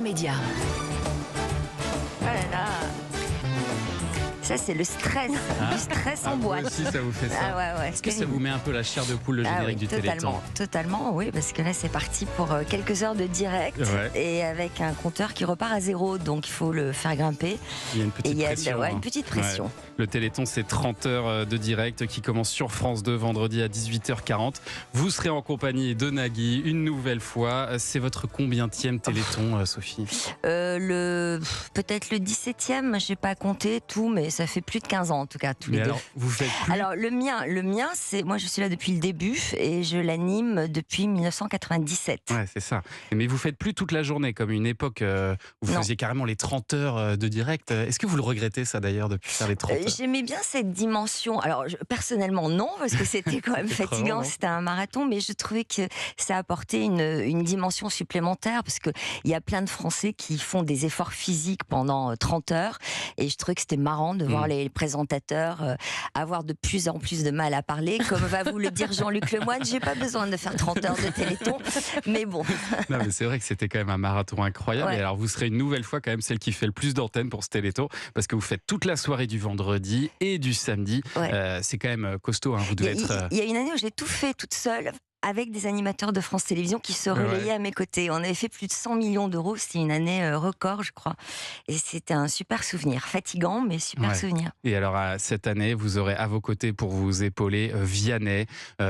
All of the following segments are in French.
Média. Oh là là. Ça, c'est le stress, du stress en boîte. Vous aussi, ça vous fait ça. Ah ouais, Est-ce que ça vous met un peu la chair de poule, le générique du Téléthon? Totalement, oui, parce que là, c'est parti pour quelques heures de direct et avec un compteur qui repart à zéro, donc il faut le faire grimper. Il y a une petite pression. Une petite pression. Ouais. Le Téléthon, c'est 30 heures de direct qui commence sur France 2 vendredi à 18h40. Vous serez en compagnie de Nagui une nouvelle fois. C'est votre combienième Téléthon, Sophie? Peut-être le 17e, je n'ai pas compté tout, mais ça fait plus de 15 ans en tout cas, tous les deux. Alors, vous faites plus... Alors le mien, c'est moi je suis là depuis le début et je l'anime depuis 1997. Ouais, c'est ça. Mais vous faites plus toute la journée comme une époque où vous faisiez carrément les 30 heures de direct. Est-ce que vous le regrettez ça d'ailleurs depuis faire les 30 heures? J'aimais bien cette dimension. Alors personnellement non, parce que c'était quand même fatigant, c'était un marathon, mais je trouvais que ça apportait une dimension supplémentaire parce qu'il y a plein de Français qui font des efforts physiques pendant 30 heures et je trouvais que c'était marrant de voir les présentateurs avoir de plus en plus de mal à parler. Comme va vous le dire Jean-Luc Lemoyne, j'ai pas besoin de faire 30 heures de Téléthon, mais bon. Non, mais c'est vrai que c'était quand même un marathon incroyable. Ouais. Et alors vous serez une nouvelle fois quand même celle qui fait le plus d'antennes pour ce Téléthon, parce que vous faites toute la soirée du vendredi et du samedi. C'est quand même costaud, hein. Vous devez être... Il y a une année où j'ai tout fait toute seule, avec des animateurs de France Télévisions qui se relayaient à mes côtés. On avait fait plus de 100 millions d'euros, c'était une année record, je crois. Et c'était un super souvenir, fatigant, mais super souvenir. Et alors, cette année, vous aurez à vos côtés pour vous épauler Vianney.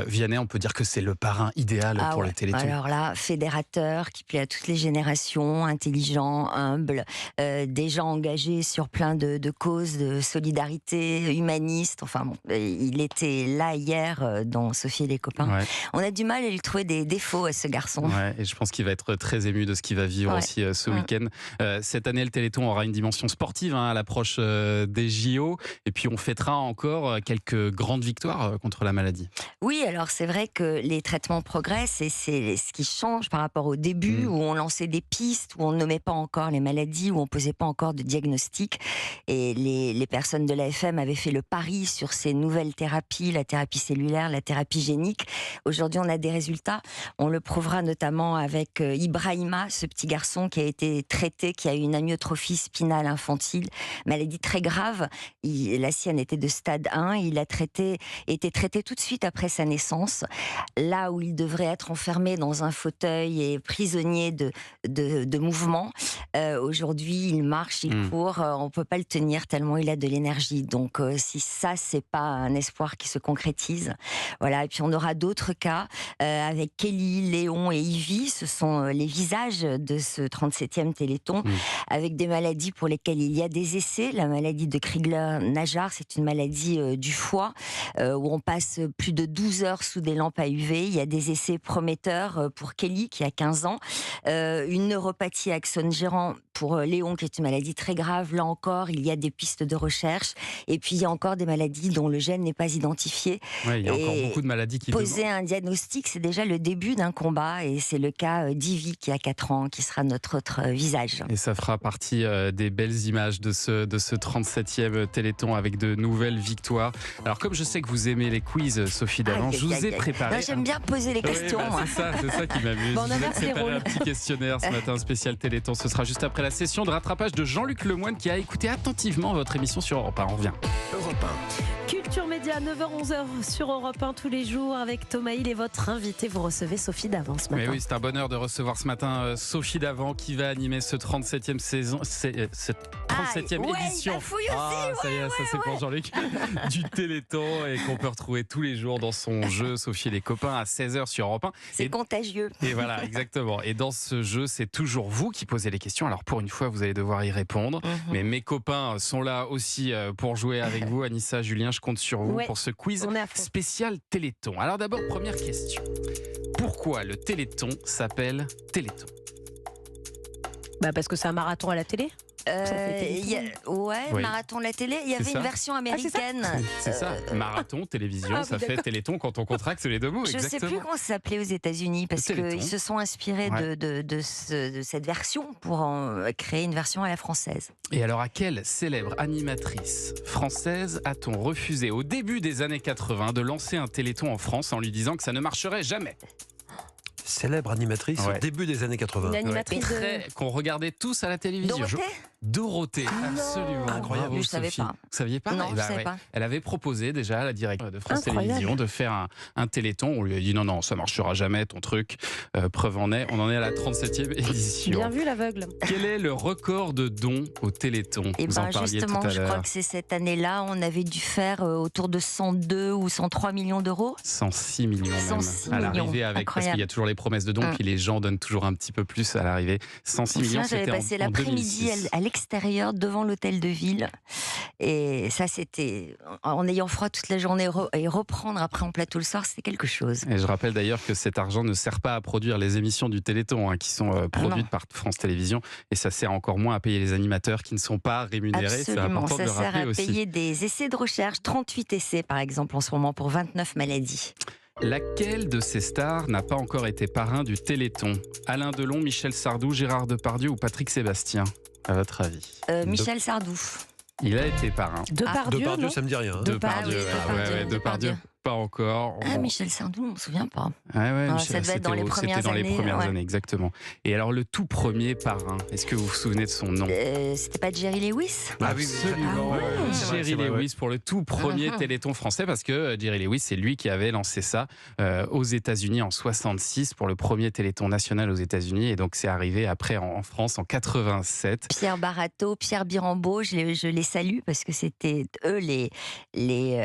Vianney, on peut dire que c'est le parrain idéal pour le Téléthon. Alors là, fédérateur, qui plaît à toutes les générations, intelligent, humble, des gens engagés sur plein de causes de solidarité, humanistes. Enfin bon, il était là hier dans Sophie et les copains. On a du mal à lui trouver des défauts à ce garçon. Ouais, et je pense qu'il va être très ému de ce qu'il va vivre aussi ce week-end. Cette année, le Téléthon aura une dimension sportive à l'approche des JO. Et puis, on fêtera encore quelques grandes victoires contre la maladie. Oui, alors c'est vrai que les traitements progressent et c'est ce qui change par rapport au début où on lançait des pistes, où on ne nommait pas encore les maladies, où on ne posait pas encore de diagnostic. Et les personnes de l'AFM avaient fait le pari sur ces nouvelles thérapies, la thérapie cellulaire, la thérapie génique. Aujourd'hui, on a des résultats. On le prouvera notamment avec Ibrahima, ce petit garçon qui a été traité, qui a eu une amyotrophie spinale infantile, maladie très grave. La sienne était de stade 1. Il a été traité tout de suite après sa naissance, là où il devrait être enfermé dans un fauteuil et prisonnier de mouvement. Aujourd'hui, il marche, il court. On ne peut pas le tenir tellement il a de l'énergie. Donc, si ça, c'est pas un espoir qui se concrétise, voilà. Et puis, on aura d'autres cas avec Kelly, Léon et Ivy. Ce sont les visages de ce 37e Téléthon, avec des maladies pour lesquelles il y a des essais. La maladie de Crigler-Najjar, c'est une maladie du foie où on passe plus de 12 heures sous des lampes à UV. Il y a des essais prometteurs pour Kelly, qui a 15 ans. Une neuropathie axone gérant pour Léon, qui est une maladie très grave. Là encore, il y a des pistes de recherche. Et puis, il y a encore des maladies dont le gène n'est pas identifié. Ouais, il y a encore beaucoup de maladies qui poser un diagnostic, c'est déjà le début d'un combat. Et c'est le cas d'Ivy, qui a 4 ans, qui sera notre autre visage. Et ça fera partie des belles images de ce 37e Téléthon avec de nouvelles victoires. Alors, comme je sais que vous aimez les quiz, Sophie Davant, je vous ai préparé... Non, j'aime bien poser les questions. C'est ça qui m'amuse. Bon, je vous ai préparé un petit questionnaire ce matin, spécial Téléthon. Ce sera juste après la session de rattrapage de Jean-Luc Lemoyne qui a écouté attentivement votre émission sur Europe 1. On revient. Europe 1. Culture Média, 9h-11h sur Europe 1 tous les jours avec Thomas Hill et votre invité. Vous recevez Sophie Davant ce matin. Mais oui, c'est un bonheur de recevoir ce matin Sophie Davant qui va animer ce 37e saison, cette 37e édition. Ça y est, ça c'est pour Jean-Luc du Téléthon et qu'on peut retrouver tous les jours dans son jeu Sophie et les copains à 16h sur Europe 1. C'est contagieux. Et voilà, exactement. Et dans ce jeu, c'est toujours vous qui posez les questions. Alors pour une fois, vous allez devoir y répondre. Mais mes copains sont là aussi pour jouer avec vous. Anissa, Julien, je compte sur vous pour ce quiz spécial Téléthon. Alors d'abord, première question. Pourquoi le Téléthon s'appelle Téléthon? Parce que c'est un marathon à la télé. Marathon de la télé. Il y avait une version américaine. C'est ça. Marathon, télévision, ça fait Téléthon quand on contracte les deux mots. Je ne sais plus comment ça s'appelait aux États-Unis parce qu'ils se sont inspirés de cette version pour en créer une version à la française. Et alors, à quelle célèbre animatrice française a-t-on refusé au début des années 80 de lancer un Téléthon en France en lui disant que ça ne marcherait jamais? célèbre animatrice au début des années 80. Une animatrice qu'on regardait tous à la télévision. Dorothée, absolument. Incroyable. Je ne savais pas. Vous saviez pas? Non, je ne savais pas. Elle avait proposé déjà à la directrice de France Télévisions de faire un téléthon. On lui a dit non, ça marchera jamais ton truc. Preuve en est, on en est à la 37e édition. Bien vu l'aveugle. Quel est le record de dons au téléthon? Vous en parliez tout à l'heure. Je crois que c'est cette année-là, on avait dû faire autour de 102 ou 103 millions d'euros. 106 millions même. 106 à l'arrivée, parce qu'il y a toujours les promesses de dons, puis les gens donnent toujours un petit peu plus à l'arrivée. 106 millions, j'avais passé l'après-midi à l'extérieur, devant l'hôtel de ville. Et ça, c'était en ayant froid toute la journée et reprendre après en plateau le soir, c'était quelque chose. Et je rappelle d'ailleurs que cet argent ne sert pas à produire les émissions du Téléthon qui sont produites par France Télévisions, et ça sert encore moins à payer les animateurs qui ne sont pas rémunérés. Absolument, c'est important ça de le rappeler aussi. sert à payer des essais de recherche, 38 essais par exemple en ce moment pour 29 maladies. Laquelle de ces stars n'a pas encore été parrain du Téléthon? Alain Delon, Michel Sardou, Gérard Depardieu ou Patrick Sébastien, à votre avis? Michel Sardou. Il a été parrain. Depardieu, ça me dit rien. Depardieu. Pas encore. Michel Sardou, on ne se souvient pas. Ça devait être dans les premières années. Exactement. Et alors, le tout premier parrain, est-ce que vous vous souvenez de son nom? C'était pas Jerry Lewis? Absolument. Jerry Lewis pour le tout premier Téléthon français, parce que Jerry Lewis, c'est lui qui avait lancé ça aux États-Unis en 66 pour le premier Téléthon national aux États-Unis. Et donc, c'est arrivé après en France en 87. Pierre Barato, Pierre Birambeau, je les salue parce que c'était eux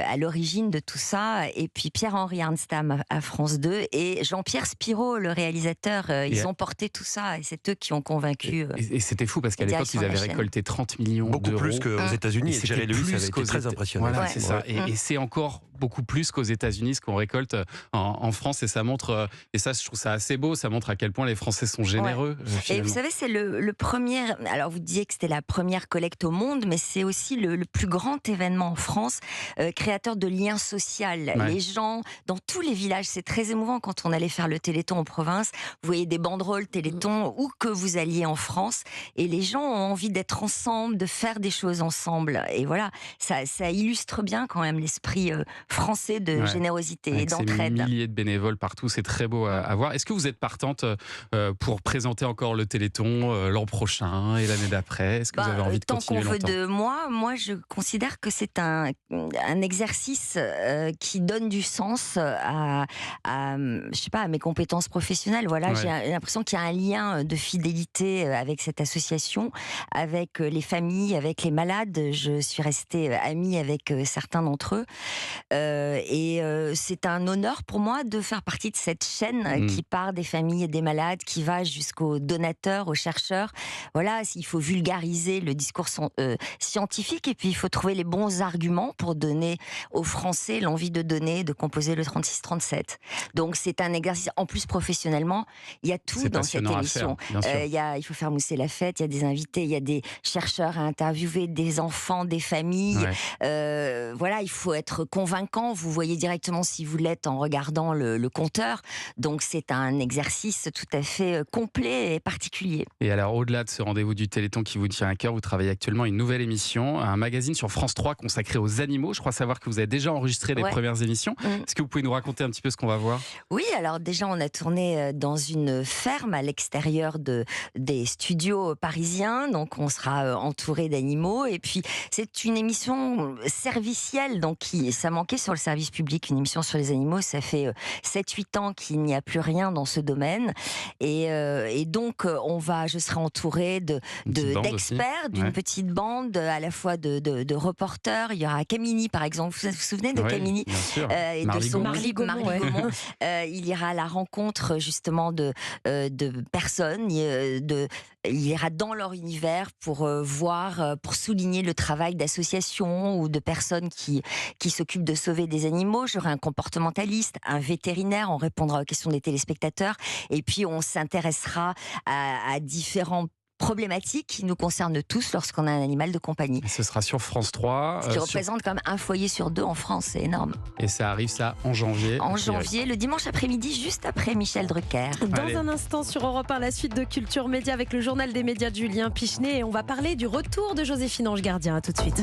à l'origine de tout ça. Et puis Pierre-Henri Arnstam à France 2 et Jean-Pierre Spiro, le réalisateur, ils ont porté tout ça et c'est eux qui ont convaincu. Et c'était fou parce qu'à l'époque, ils avaient récolté 30 millions d'euros. Beaucoup plus qu'aux États-Unis. Et Jerry Lewis avait été très impressionnant. Voilà, c'est ça. Et c'est encore beaucoup plus qu'aux États-Unis ce qu'on récolte en France. Et ça montre, et ça, je trouve ça assez beau, ça montre à quel point les Français sont généreux. Et vous savez, c'est le premier. Alors vous disiez que c'était la première collecte au monde, mais c'est aussi le plus grand événement en France, créateur de liens sociaux. Les gens, dans tous les villages, c'est très émouvant quand on allait faire le Téléthon en province. Vous voyez des banderoles Téléthon, où que vous alliez en France, et les gens ont envie d'être ensemble, de faire des choses ensemble. Et voilà, ça illustre bien quand même l'esprit français de générosité et d'entraide. Ces milliers de bénévoles partout, c'est très beau à voir. Est-ce que vous êtes partante pour présenter encore le Téléthon l'an prochain et l'année d'après? Est-ce que vous avez envie de continuer longtemps? Tant qu'on veut de moi, je considère que c'est un exercice qui donne du sens à mes compétences professionnelles. Voilà, j'ai l'impression qu'il y a un lien de fidélité avec cette association, avec les familles, avec les malades. Je suis restée amie avec certains d'entre eux. C'est un honneur pour moi de faire partie de cette chaîne qui part des familles et des malades, qui va jusqu'aux donateurs, aux chercheurs. Voilà, il faut vulgariser le discours scientifique et puis il faut trouver les bons arguments pour donner aux Français l'envie de donner, de composer le 36-37. Donc c'est un exercice, en plus professionnellement, il y a tout dans cette émission. Il faut faire mousser la fête, il y a des invités, il y a des chercheurs à interviewer, des enfants, des familles. Voilà, il faut être convaincant, vous voyez directement si vous l'êtes en regardant le compteur. Donc c'est un exercice tout à fait complet et particulier. Et alors au-delà de ce rendez-vous du Téléthon qui vous tient à cœur, vous travaillez actuellement une nouvelle émission, un magazine sur France 3 consacré aux animaux. Je crois savoir que vous avez déjà enregistré les premières émissions. Est-ce que vous pouvez nous raconter un petit peu ce qu'on va voir? Oui, alors déjà on a tourné dans une ferme à l'extérieur des studios parisiens, donc on sera entouré d'animaux et puis c'est une émission servicielle, donc ça manquait sur le service public, une émission sur les animaux, ça fait 7-8 ans qu'il n'y a plus rien dans ce domaine et donc je serai entourée d'experts, d'une petite bande à la fois de reporters. Il y aura Camini par exemple, vous vous souvenez de Camini? Bien sûr. Et Marly de son Gaumont. Marly Gaumont. Il ira à la rencontre justement de personnes, il ira dans leur univers pour pour souligner le travail d'associations ou de personnes qui s'occupent de sauver des animaux. J'aurai un comportementaliste, un vétérinaire, on répondra aux questions des téléspectateurs et puis on s'intéressera à différents problématiques qui nous concernent tous lorsqu'on a un animal de compagnie. Et ce sera sur France 3. Ce qui représente quand même un foyer sur 2 en France, c'est énorme. Et ça arrive en janvier. En janvier, le dimanche après-midi, juste après Michel Drucker. Dans un instant sur Europe 1, la suite de Culture Média avec le journal des médias de Julien Pichenet. Et on va parler du retour de Joséphine Ange Gardien. À tout de suite.